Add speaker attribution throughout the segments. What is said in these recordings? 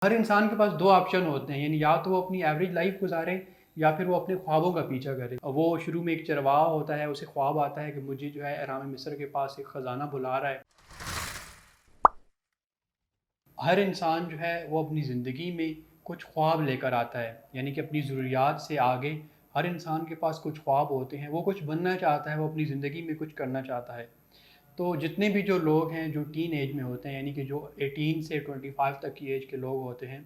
Speaker 1: ہر انسان کے پاس دو آپشن ہوتے ہیں، یعنی یا تو وہ اپنی ایوریج لائف گزارے یا پھر وہ اپنے خوابوں کا پیچھا کرے۔ وہ شروع میں ایک چرواہا ہوتا ہے، اسے خواب آتا ہے کہ مجھے جو ہے احرام مصر کے پاس ایک خزانہ بلا رہا ہے۔ ہر انسان جو ہے وہ اپنی زندگی میں کچھ خواب لے کر آتا ہے، یعنی کہ اپنی ضروریات سے آگے ہر انسان کے پاس کچھ خواب ہوتے ہیں، وہ کچھ بننا چاہتا ہے، وہ اپنی زندگی میں کچھ کرنا چاہتا ہے۔ تو جتنے بھی جو لوگ ہیں جو ٹین ایج میں ہوتے ہیں، یعنی کہ جو 18 سے 25 تک کی ایج کے لوگ ہوتے ہیں،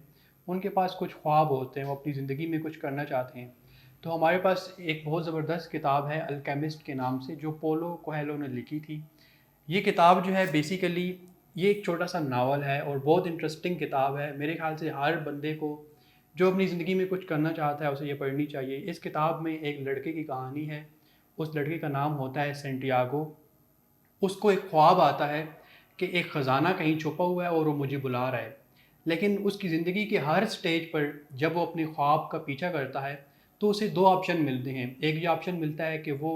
Speaker 1: ان کے پاس کچھ خواب ہوتے ہیں، وہ اپنی زندگی میں کچھ کرنا چاہتے ہیں۔ تو ہمارے پاس ایک بہت زبردست کتاب ہے الکیمسٹ کے نام سے، جو پولو کویلو نے لکھی تھی۔ یہ کتاب جو ہے بیسیکلی یہ ایک چھوٹا سا ناول ہے اور بہت انٹرسٹنگ کتاب ہے۔ میرے خیال سے ہر بندے کو جو اپنی زندگی میں کچھ کرنا چاہتا ہے اسے یہ پڑھنی چاہیے۔ اس کتاب میں ایک لڑکے کی کہانی ہے، اس لڑکے کا نام ہوتا ہے سینٹیاگو۔ اس کو ایک خواب آتا ہے کہ ایک خزانہ کہیں چھپا ہوا ہے اور وہ مجھے بلا رہا ہے، لیکن اس کی زندگی کے ہر سٹیج پر جب وہ اپنے خواب کا پیچھا کرتا ہے تو اسے دو آپشن ملتے ہیں۔ ایک یہ آپشن ملتا ہے کہ وہ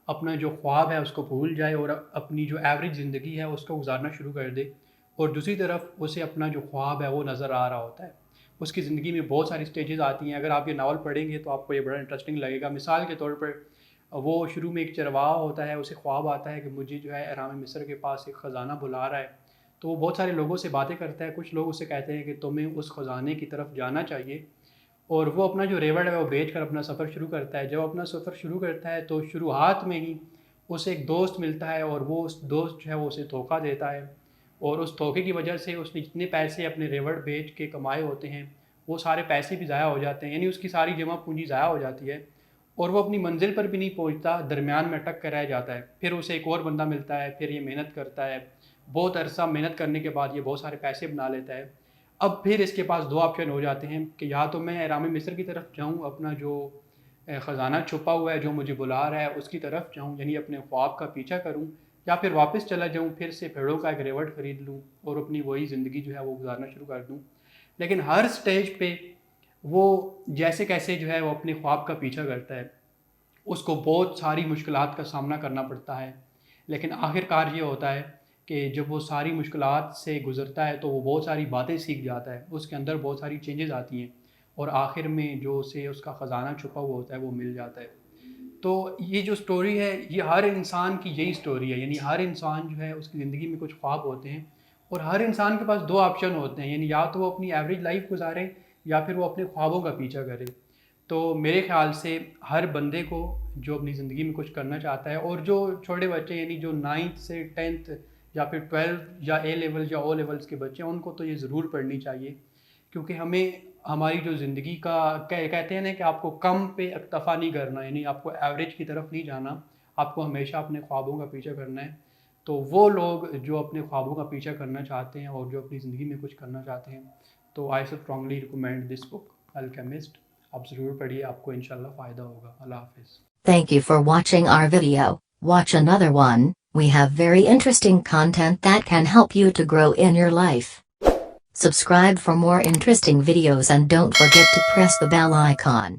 Speaker 1: اپنا جو خواب ہے اس کو بھول جائے اور اپنی جو ایوریج زندگی ہے اس کو گزارنا شروع کر دے، اور دوسری طرف اسے اپنا جو خواب ہے وہ نظر آ رہا ہوتا ہے۔ اس کی زندگی میں بہت ساری سٹیجز آتی ہیں، اگر آپ یہ ناول پڑھیں گے تو آپ کو یہ بڑا انٹرسٹنگ لگے گا۔ مثال کے طور پر وہ شروع میں ایک چرواہا ہوتا ہے، اسے خواب آتا ہے کہ مجھے جو ہے احرام مصر کے پاس ایک خزانہ بلا رہا ہے، تو وہ بہت سارے لوگوں سے باتیں کرتا ہے۔ کچھ لوگ اسے کہتے ہیں کہ تمہیں اس خزانے کی طرف جانا چاہیے، اور وہ اپنا جو ریوڑ ہے وہ بیچ کر اپنا سفر شروع کرتا ہے۔ جب اپنا سفر شروع کرتا ہے تو شروعات میں ہی اسے ایک دوست ملتا ہے، اور وہ اس دوست جو ہے وہ اسے دھوکہ دیتا ہے، اور اس دھوکے کی وجہ سے اس نے جتنے پیسے اپنے ریوڑ بیچ کے کمائے ہوتے ہیں وہ سارے پیسے بھی ضائع ہو جاتے ہیں، یعنی اس کی ساری جمع پونجی ضائع ہو جاتی ہے، اور وہ اپنی منزل پر بھی نہیں پہنچتا، درمیان میں اٹک کر رہ جاتا ہے۔ پھر اسے ایک اور بندہ ملتا ہے، پھر یہ محنت کرتا ہے، بہت عرصہ محنت کرنے کے بعد یہ بہت سارے پیسے بنا لیتا ہے۔ اب پھر اس کے پاس دو آپشن ہو جاتے ہیں کہ یا تو میں احرام مصر کی طرف جاؤں، اپنا جو خزانہ چھپا ہوا ہے جو مجھے بلا رہا ہے اس کی طرف جاؤں، یعنی اپنے خواب کا پیچھا کروں، یا پھر واپس چلا جاؤں، پھر سے بھیڑوں کا ایک ریوڑ خرید لوں اور اپنی وہی زندگی جو ہے وہ گزارنا شروع کر دوں۔ لیکن ہر سٹیج پہ وہ جیسے کیسے جو ہے وہ اپنے خواب کا پیچھا کرتا ہے، اس کو بہت ساری مشکلات کا سامنا کرنا پڑتا ہے، لیکن آخر کار یہ ہوتا ہے کہ جب وہ ساری مشکلات سے گزرتا ہے تو وہ بہت ساری باتیں سیکھ جاتا ہے، اس کے اندر بہت ساری چینجز آتی ہیں، اور آخر میں جو اسے اس کا خزانہ چھپا ہوا ہوتا ہے وہ مل جاتا ہے۔ تو یہ جو سٹوری ہے یہ ہر انسان کی یہی سٹوری ہے، یعنی ہر انسان جو ہے اس کی زندگی میں کچھ خواب ہوتے ہیں، اور ہر انسان کے پاس دو آپشن ہوتے ہیں، یعنی یا تو وہ اپنی ایوریج لائف گزارے یا پھر وہ اپنے خوابوں کا پیچھا کرے۔ تو میرے خیال سے ہر بندے کو جو اپنی زندگی میں کچھ کرنا چاہتا ہے، اور جو چھوٹے بچے یعنی جو 9th سے 10th یا پھر 12 یا اے لیول یا او لیولس کے بچے ہیں، ان کو تو یہ ضرور پڑھنی چاہیے، کیونکہ ہمیں ہماری جو زندگی کا کہتے ہیں نا کہ آپ کو کم پہ اکتفا نہیں کرنا، یعنی آپ کو ایوریج کی طرف نہیں جانا، آپ کو ہمیشہ اپنے خوابوں کا پیچھا کرنا ہے۔ تو وہ لوگ جو اپنے خوابوں کا پیچھا کرنا چاہتے ہیں اور جو اپنی زندگی میں کچھ کرنا چاہتے ہیں، تو I strongly recommend this book alchemist. آپ ضرور پڑھیے، آپ کو انشاءاللہ فائدہ ہوگا۔ اللہ حافظ۔
Speaker 2: Thank you for watching our video. Watch another one. We have very interesting content that can help you to grow in your life. Subscribe for more interesting videos and don't forget to press the bell icon.